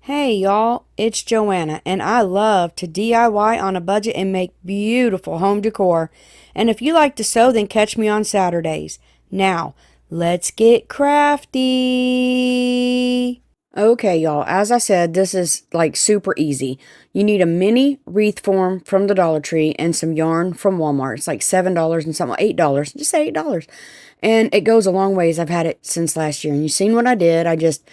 Hey y'all, it's Joanna, and I love to DIY on a budget and make beautiful home decor. And if you like to sew, then catch me on Saturdays. Now, let's get crafty. Okay, y'all, as I said, this is like super easy. You need a mini wreath form from the Dollar Tree and some yarn from Walmart. It's like $7 and something, $8. Just say $8. And it goes a long ways. I've had it since last year. And you've seen what I did. I just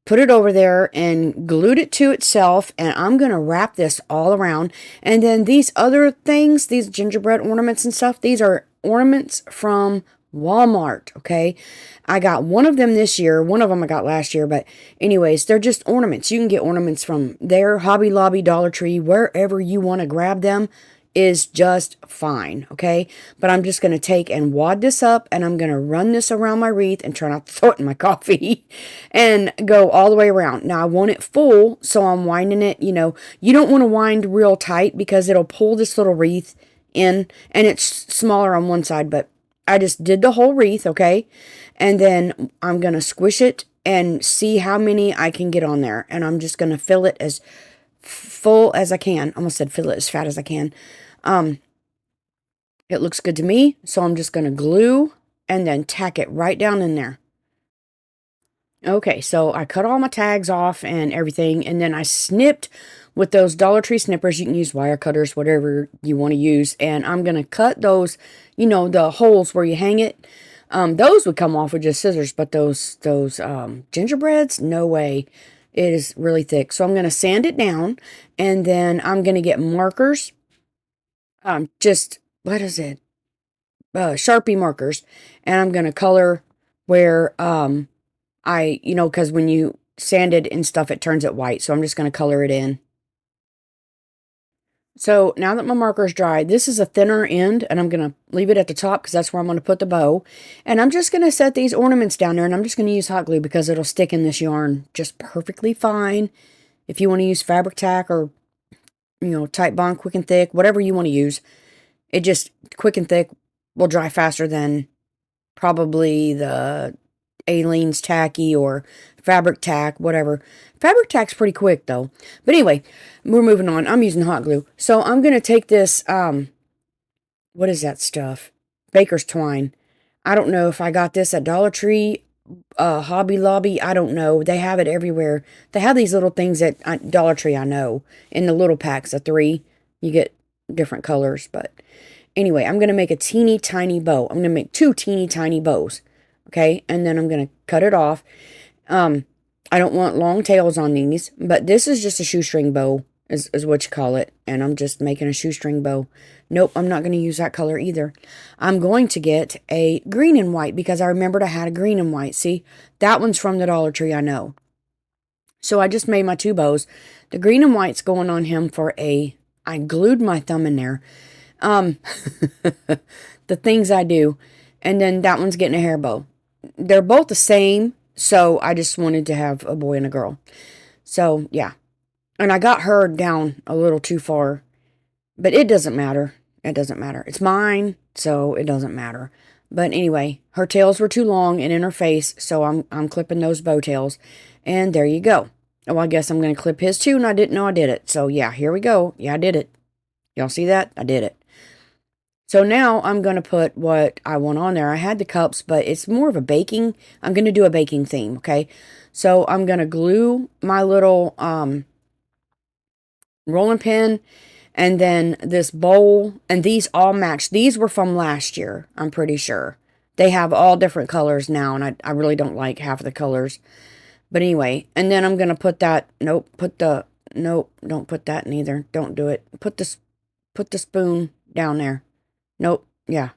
put it over there and glued it to itself, and I'm going to wrap this all around. And then these other things, these gingerbread ornaments and stuff, these are ornaments from Walmart, okay? I got one of them this year. One of them I got last year, but anyways, they're just ornaments. You can get ornaments from there, Hobby Lobby, Dollar Tree, wherever you want to grab them is just fine, okay? But I'm just going to take and wad this up, and I'm going to run this around my wreath and try not to throw it in my coffee and go all the way around. Now, I want it full, so I'm winding it, you don't want to wind real tight because it'll pull this little wreath in, and it's smaller on one side, but I just did the whole wreath, okay? And then I'm going to squish it and see how many I can get on there, and I'm just going to fill it as full as I can. Almost said fill it as fat as I can. It looks good to me, so I'm just going to glue and then tack it right down in there. Okay, so I cut all my tags off and everything, and then I snipped with those Dollar Tree snippers. You can use wire cutters, whatever you want to use, and I'm going to cut those, the holes where you hang it. Those would come off with just scissors, but those gingerbreads, no way. It is really thick. So I'm going to sand it down, and then I'm going to get markers. What is it? Sharpie markers. And I'm going to color where, because when you sand it and stuff, it turns it white. So I'm just going to color it in. So now that my marker is dry, this is a thinner end, and I'm going to leave it at the top because that's where I'm going to put the bow. And I'm just going to set these ornaments down there, and I'm just going to use hot glue because it'll stick in this yarn just perfectly fine. If you want to use fabric tack or, Type Bond Quick and Thick, whatever you want to use, it just, Quick and Thick will dry faster than probably the Aleene's Tacky or fabric tack, whatever. Fabric tack's pretty quick though. But anyway, we're moving on. I'm using hot glue. So I'm going to take this, what is that stuff? Baker's twine. I don't know if I got this at Dollar Tree, Hobby Lobby. I don't know. They have it everywhere. They have these little things at Dollar Tree, I know. In the little packs of 3, you get different colors. But anyway, I'm going to make a teeny tiny bow. I'm going to make 2 teeny tiny bows. Okay, and then I'm going to cut it off. I don't want long tails on these, but this is just a shoestring bow, is what you call it. And I'm just making a shoestring bow. Nope, I'm not going to use that color either. I'm going to get a green and white because I remembered I had a green and white. See, that one's from the Dollar Tree, I know. So I just made my 2 bows. The green and white's going on him I glued my thumb in there. The things I do. And then that one's getting a hair bow. They're both the same, so I just wanted to have a boy and a girl. So, yeah. And I got her down a little too far, but it doesn't matter. It doesn't matter. It's mine, so it doesn't matter. But anyway, her tails were too long and in her face, so I'm clipping those bow tails. And there you go. Oh, I guess I'm going to clip his too, and I didn't know I did it. So, yeah, here we go. Yeah, I did it. Y'all see that? I did it. So now I'm going to put what I want on there. I had the cups, but it's more of a baking. I'm going to do a baking theme, okay? So I'm going to glue my little rolling pin and then this bowl. And these all match. These were from last year, I'm pretty sure. They have all different colors now, and I really don't like half of the colors. But anyway, and then I'm going to put that, nope, don't put that in either. Don't do it. Put the spoon down there. Nope. Yeah.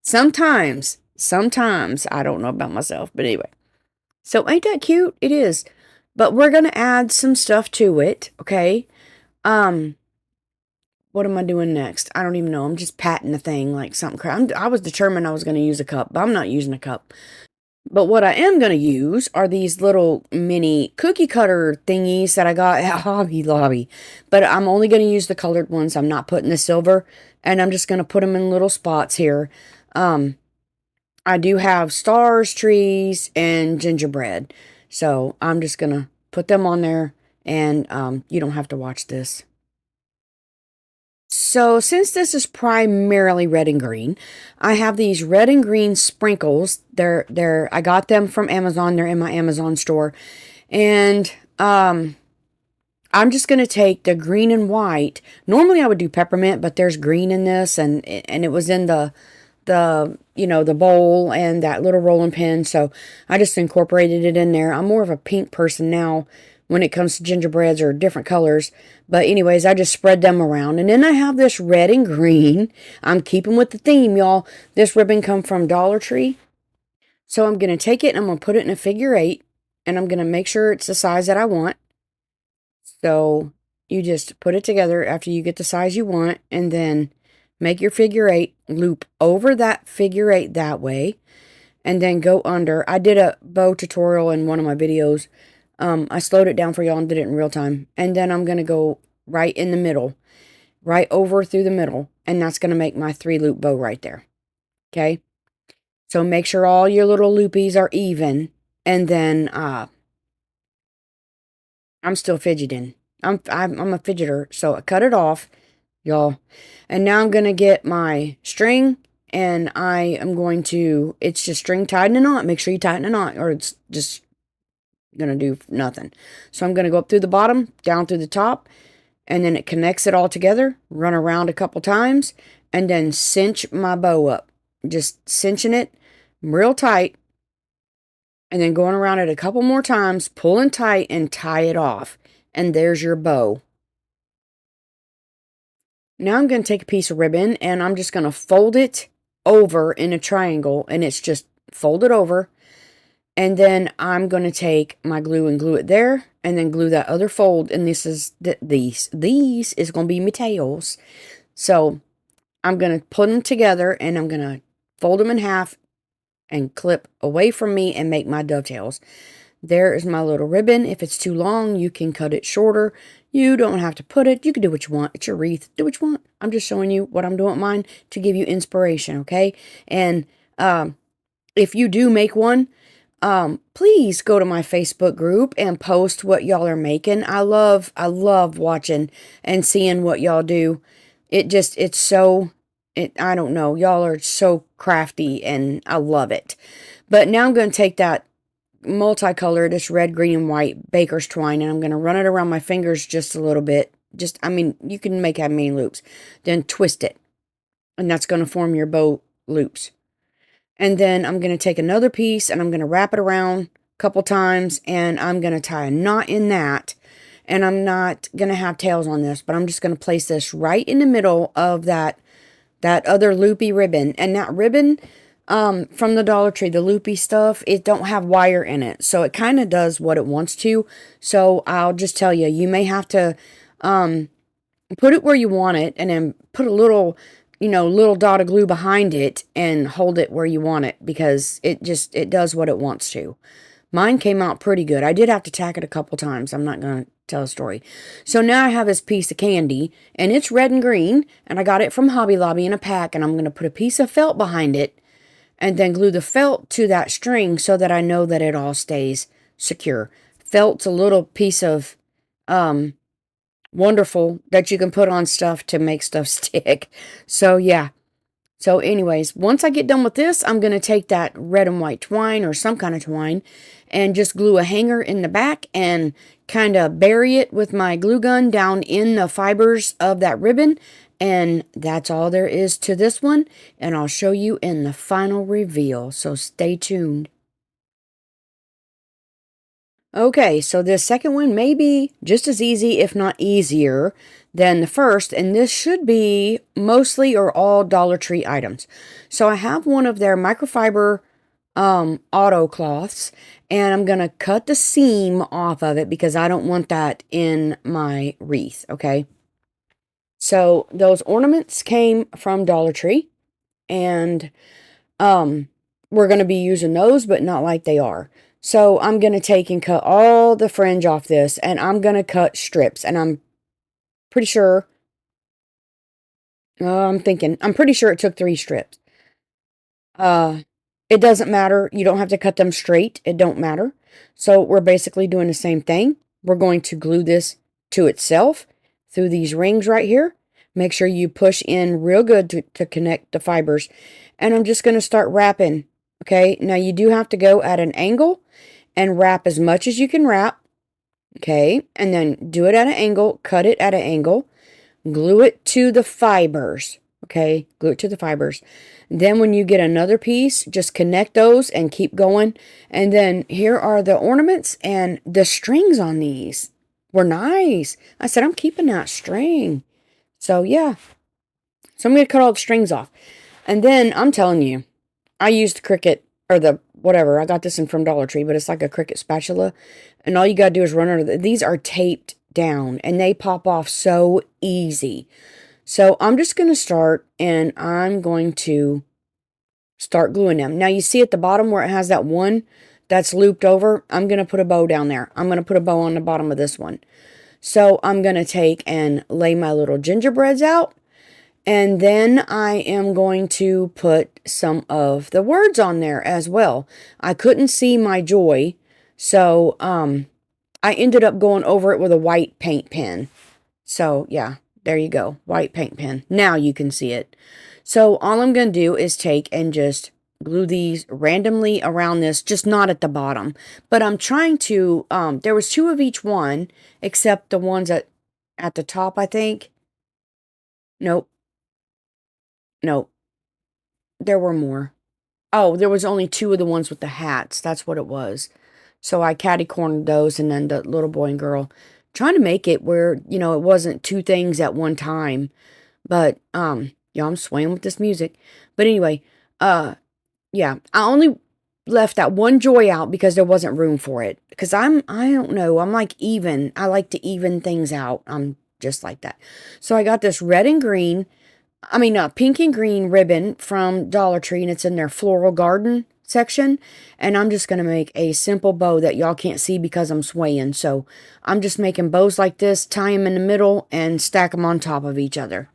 Sometimes I don't know about myself, but anyway. So ain't that cute? It is. But we're going to add some stuff to it, okay? What am I doing next? I don't even know. I'm just patting the thing like something. I was determined I was going to use a cup, but I'm not using a cup. But what I am going to use are these little mini cookie cutter thingies that I got at Hobby Lobby. But I'm only going to use the colored ones. I'm not putting the silver. And I'm just going to put them in little spots here. I do have stars, trees, and gingerbread. So I'm just going to put them on there, and you don't have to watch this. So since this is primarily red and green, I have these red and green sprinkles. I got them from Amazon. They're in my Amazon store. And I'm just going to take the green and white. Normally I would do peppermint, but there's green in this, and it was in the the bowl and that little rolling pin, so I just incorporated it in there. I'm more of a pink person now when it comes to gingerbreads or different colors, but anyways, I just spread them around. And then I have this red and green. I'm keeping with the theme, y'all. This ribbon come from Dollar Tree, so I'm going to take it and I'm going to put it in a figure 8, and I'm going to make sure it's the size that I want. So you just put it together after you get the size you want, and then make your figure 8, loop over that figure 8 that way, and then go under. I did a bow tutorial in one of my videos. I slowed it down for y'all and did it in real time. And then I'm going to go right in the middle, right over through the middle, and that's going to make my 3-loop bow right there. Okay? So make sure all your little loopies are even, and then I'm still fidgeting. I'm a fidgeter, so I cut it off, y'all. And now I'm going to get my string, and I am going to, it's just string tied in a knot. Make sure you tighten a knot, or it's just going to do nothing. So I'm going to go up through the bottom, down through the top, and then it connects it all together, run around a couple times, and then cinch my bow up. Just cinching it real tight, and then going around it a couple more times, pulling tight, and tie it off. And there's your bow. Now I'm going to take a piece of ribbon, and I'm just going to fold it over in a triangle, and it's just folded over. And then I'm going to take my glue and glue it there, and then glue that other fold, and this is these is going to be my tails. So I'm going to put them together, and I'm going to fold them in half and clip away from me and make my dovetails. There is my little ribbon. If it's too long, you can cut it shorter. You don't have to put it. You can do what you want. It's your wreath. Do what you want. I'm just showing you what I'm doing with mine to give you inspiration, okay? And if you do make one, please go to my Facebook group and post what y'all are making. I love watching and seeing what y'all do. It's so, I don't know. Y'all are so crafty, and I love it. But now I'm going to take that multicolored, this red, green, and white baker's twine, and I'm going to run it around my fingers just a little bit. I mean, you can make how many loops. Then twist it, and that's going to form your bow loops. And then I'm going to take another piece, and I'm going to wrap it around a couple times, and I'm going to tie a knot in that. And I'm not going to have tails on this, but I'm just going to place this right in the middle of that other loopy ribbon. And that ribbon, from the Dollar Tree, the loopy stuff, it don't have wire in it, so it kind of does what it wants to. So I'll just tell you, you may have to put it where you want it, and then put a little dot of glue behind it and hold it where you want it, because it does what it wants to. Mine came out pretty good. I did have to tack it a couple times. I'm not going to tell a story. So now I have this piece of candy, and it's red and green, and I got it from Hobby Lobby in a pack, and I'm going to put a piece of felt behind it, and then glue the felt to that string so that I know that it all stays secure. Felt's a little piece of wonderful that you can put on stuff to make stuff stick. So yeah. So anyways, once I get done with this, I'm going to take that red and white twine, or some kind of twine, and just glue a hanger in the back and kind of bury it with my glue gun down in the fibers of that ribbon. And that's all there is to this one, and I'll show you in the final reveal, so stay tuned. Okay, so this second one may be just as easy, if not easier, than the first, and this should be mostly or all Dollar Tree items. So I have one of their microfiber auto cloths, and I'm going to cut the seam off of it because I don't want that in my wreath, okay? So those ornaments came from Dollar Tree, and we're going to be using those, but not like they are. So I'm going to take and cut all the fringe off this, and I'm going to cut strips, and I'm pretty sure, I'm pretty sure it took 3 strips. It doesn't matter. You don't have to cut them straight. It don't matter. So we're basically doing the same thing. We're going to glue this to itself through these rings right here. Make sure you push in real good to connect the fibers. And I'm just going to start wrapping. Okay, now you do have to go at an angle and wrap as much as you can wrap. Okay, and then do it at an angle, cut it at an angle, glue it to the fibers. Okay, glue it to the fibers. Then when you get another piece, just connect those and keep going. And then here are the ornaments, and the strings on these were nice. I said, I'm keeping that string. So yeah, so I'm going to cut all the strings off. And then I'm telling you, I used Cricut, or the whatever. I got this in from Dollar Tree, but it's like a Cricut spatula. And all you got to do is run under these are taped down, and they pop off so easy. So I'm just going to start, and I'm going to start gluing them. Now you see at the bottom where it has that one that's looped over, I'm going to put a bow down there. I'm going to put a bow on the bottom of this one. So I'm going to take and lay my little gingerbreads out. And then I am going to put some of the words on there as well. I couldn't see my joy, so I ended up going over it with a white paint pen. So yeah, there you go, white paint pen. Now you can see it. So all I'm going to do is take and just glue these randomly around this, just not at the bottom. But I'm trying to, there was 2 of each one, except the ones at the top, I think. Nope. Nope. There were more. Oh, there was only 2 of the ones with the hats. That's what it was. So I catty-cornered those, and then the little boy and girl. Trying to make it where, you know, it wasn't 2 things at one time. But, yeah, I'm swaying with this music. But anyway, yeah, I only left that one joy out because there wasn't room for it. Because I don't know, I'm like even. I like to even things out. I'm just like that. So I got this red and green, pink and green ribbon from Dollar Tree, and it's in their floral garden section. And I'm just going to make a simple bow that y'all can't see because I'm swaying. So I'm just making bows like this, tie them in the middle, and stack them on top of each other.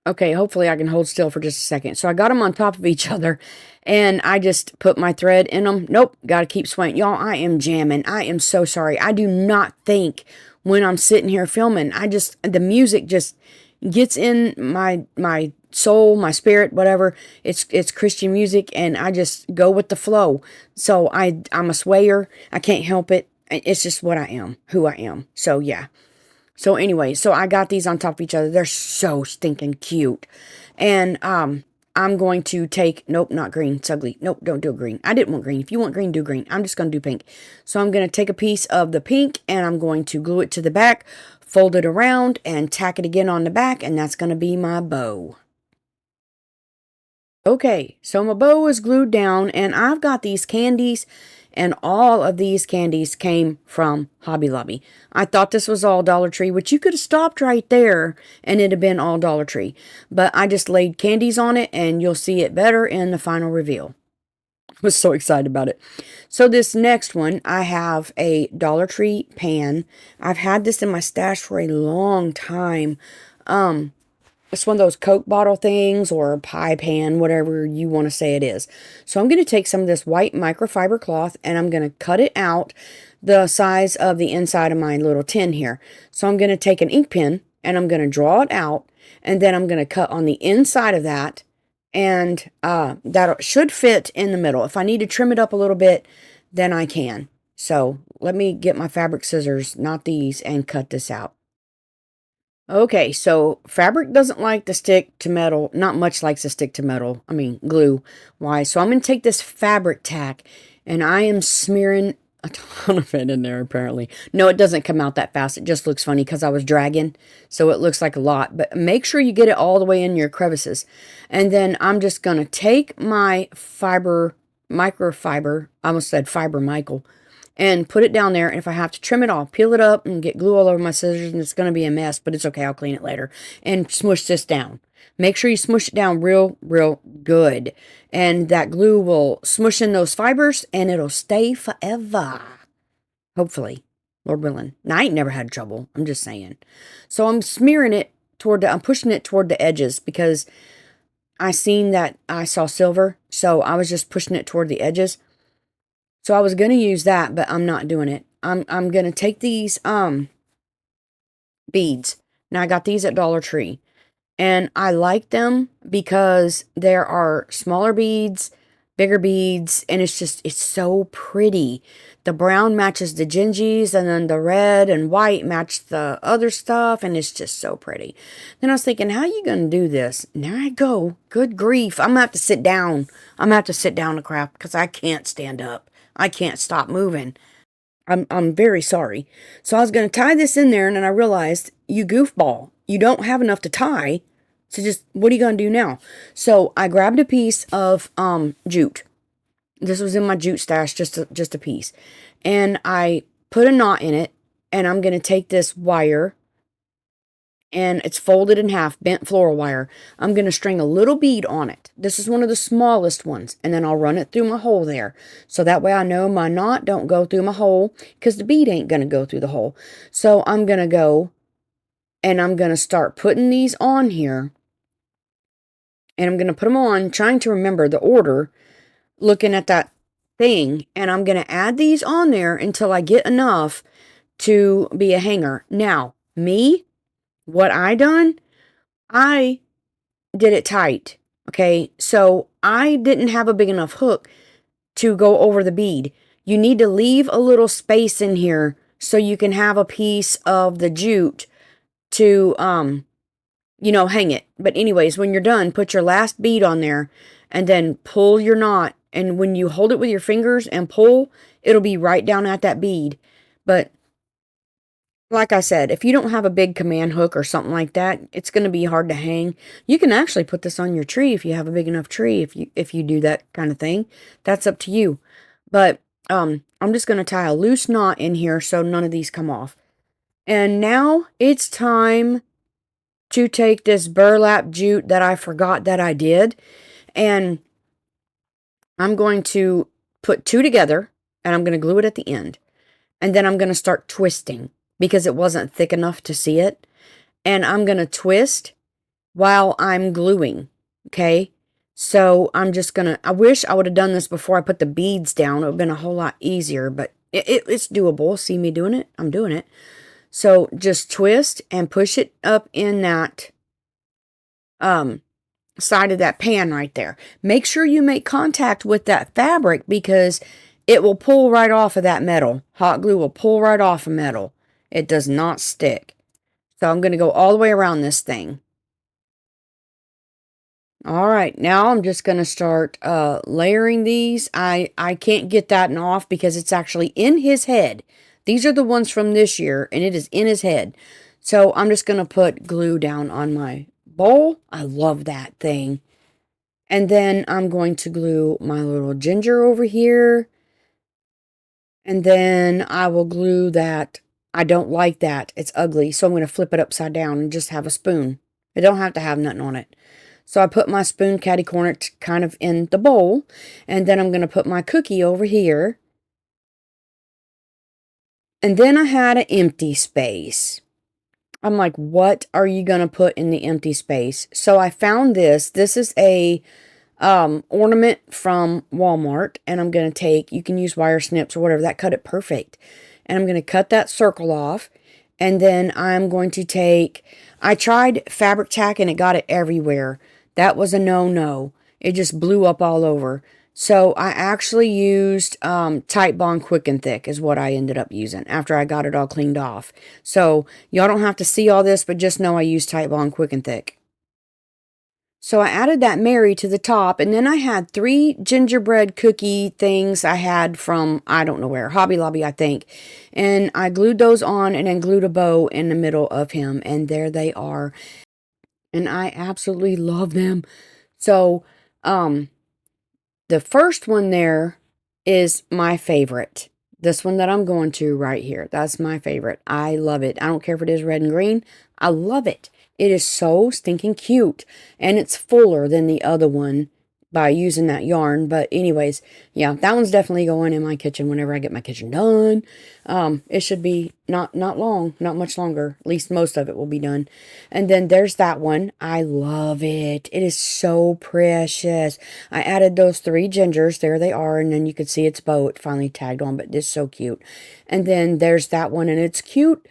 Okay, hopefully I can hold still for just a second. So I got them on top of each other, and I just put my thread in them. Nope, got to keep swaying. Y'all, I am jamming. I am so sorry. I do not think when I'm sitting here filming. The music just gets in my soul, my spirit, whatever. It's Christian music, and I just go with the flow. So I'm a swayer. I can't help it. It's just what I am, who I am. So yeah. So anyway, so I got these on top of each other. They're so stinking cute. And I'm going to take, nope, not green. It's ugly. Nope, don't do green. I didn't want green. If you want green, do green. I'm just going to do pink. So I'm going to take a piece of the pink, and I'm going to glue it to the back, fold it around, and tack it again on the back, and that's going to be my bow. Okay, so my bow is glued down, and I've got these candies, and all of these candies came from Hobby Lobby. I thought this was all Dollar Tree, which you could have stopped right there, and it'd have been all Dollar Tree. But I just laid candies on it, and you'll see it better in the final reveal. I was so excited about it. So this next one, I have a Dollar Tree pan. I've had this in my stash for a long time. It's one of those Coke bottle things or pie pan, whatever you want to say it is. So I'm going to take some of this white microfiber cloth, and I'm going to cut it out the size of the inside of my little tin here. So I'm going to take an ink pen, and I'm going to draw it out, and then I'm going to cut on the inside of that, and that should fit in the middle. If I need to trim it up a little bit, then I can. So let me get my fabric scissors, not these, and cut this out. Okay, so fabric doesn't like to stick to metal. Not much likes to stick to metal. Glue. Why? So I'm going to take this fabric tack, and I am smearing a ton of it in there, apparently. No, it doesn't come out that fast. It just looks funny because I was dragging, so it looks like a lot. But make sure you get it all the way in your crevices. And then I'm just going to take my microfiber, I almost said fiber Michael, and put it down there. And if I have to trim it, I'll peel it up and get glue all over my scissors, and it's going to be a mess, but it's okay. I'll clean it later. And smush this down. Make sure you smush it down real, real good. And that glue will smush in those fibers, and it'll stay forever. Hopefully. Lord willing. Now, I ain't never had trouble. I'm just saying. So I'm smearing it I'm pushing it toward the edges, because I seen that I saw silver, so I was just pushing it toward the edges. So I was going to use that, but I'm not doing it. I'm going to take these beads. Now I got these at Dollar Tree. And I like them because there are smaller beads, bigger beads, and it's so pretty. The brown matches the gingies, and then the red and white match the other stuff, and it's just so pretty. Then I was thinking, how are you going to do this? And there I go. Good grief. I'm going to have to sit down. I'm going to have to sit down to craft because I can't stand up. I can't stop moving. I'm very sorry. So I was going to tie this in there, and then I realized, you goofball, you don't have enough to tie. So just, what are you going to do now? So I grabbed a piece of jute. This was in my jute stash, just a piece. And I put a knot in it, and I'm going to take this wire, and it's folded in half, bent floral wire. I'm going to string a little bead on it. This is one of the smallest ones, and then I'll run it through my hole there. So that way I know my knot don't go through my hole, because the bead ain't going to go through the hole. So I'm going to go, and I'm going to start putting these on here. And I'm going to put them on, trying to remember the order, looking at that thing. And I'm going to add these on there until I get enough to be a hanger. Now, me, what I done, I did it tight. Okay, so I didn't have a big enough hook to go over the bead. You need to leave a little space in here so you can have a piece of the jute to, hang it. But anyways, when you're done, put your last bead on there and then pull your knot. And when you hold it with your fingers and pull, it'll be right down at that bead. But like I said, if you don't have a big command hook or something like that, it's going to be hard to hang. You can actually put this on your tree if you have a big enough tree, if you do that kind of thing. That's up to you. But I'm just going to tie a loose knot in here so none of these come off. And now it's time to take this burlap jute that I forgot that I did, and I'm going to put two together, and I'm going to glue it at the end. And then I'm going to start twisting because it wasn't thick enough to see it. And I'm going to twist while I'm gluing, okay? So I'm just going to, I wish I would have done this before I put the beads down. It would have been a whole lot easier, but it's doable. See me doing it? I'm doing it. So just twist and push it up in that side of that pan right there. Make sure you make contact with that fabric because it will pull right off of that metal. Hot glue will pull right off of metal. It does not stick. So I'm going to go all the way around this thing. All right, now I'm just going to start layering these. I can't get that off because it's actually in his head. These are the ones from this year, and it is in his head. So I'm just going to put glue down on my bowl. I love that thing. And then I'm going to glue my little ginger over here. And then I will glue that. I don't like that. It's ugly. So I'm going to flip it upside down and just have a spoon. It don't have to have nothing on it. So I put my spoon catty corner kind of in the bowl. And then I'm going to put my cookie over here. And then I had an empty space. I'm like, what are you going to put in the empty space? So I found this. This is a ornament from Walmart. And I'm going to take, you can use wire snips or whatever. That cut it perfect. And I'm going to cut that circle off. And then I'm going to take, I tried fabric tack and it got it everywhere. That was a no-no. It just blew up all over. So I actually used Tight Bond Quick and Thick is what I ended up using after I got it all cleaned off. So y'all don't have to see all this, but just know I used Tight Bond Quick and Thick. So I added that Mary to the top, and then I had 3 gingerbread cookie things I had from, I don't know where, Hobby Lobby, I think. And I glued those on and then glued a bow in the middle of him, and there they are. And I absolutely love them. So, the first one there is my favorite. This one that I'm going to right here. That's my favorite. I love it. I don't care if it is red and green. I love it. It is so stinking cute. And it's fuller than the other one by using that yarn. But anyways, yeah, that one's definitely going in my kitchen whenever I get my kitchen done. It should be not long, not much longer. At least most of it will be done. And then there's that one. I love it. It is so precious. I added those 3 gingers. There they are. And then you could see its bow. It finally tagged on, but it's so cute. And then there's that one, and it's cute.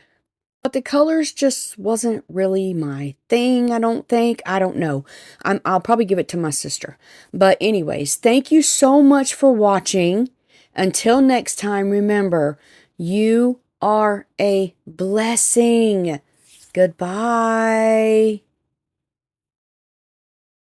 But the colors just wasn't really my thing, I don't think. I don't know. I'll probably give it to my sister. But anyways, thank you so much for watching. Until next time, remember, you are a blessing. Goodbye.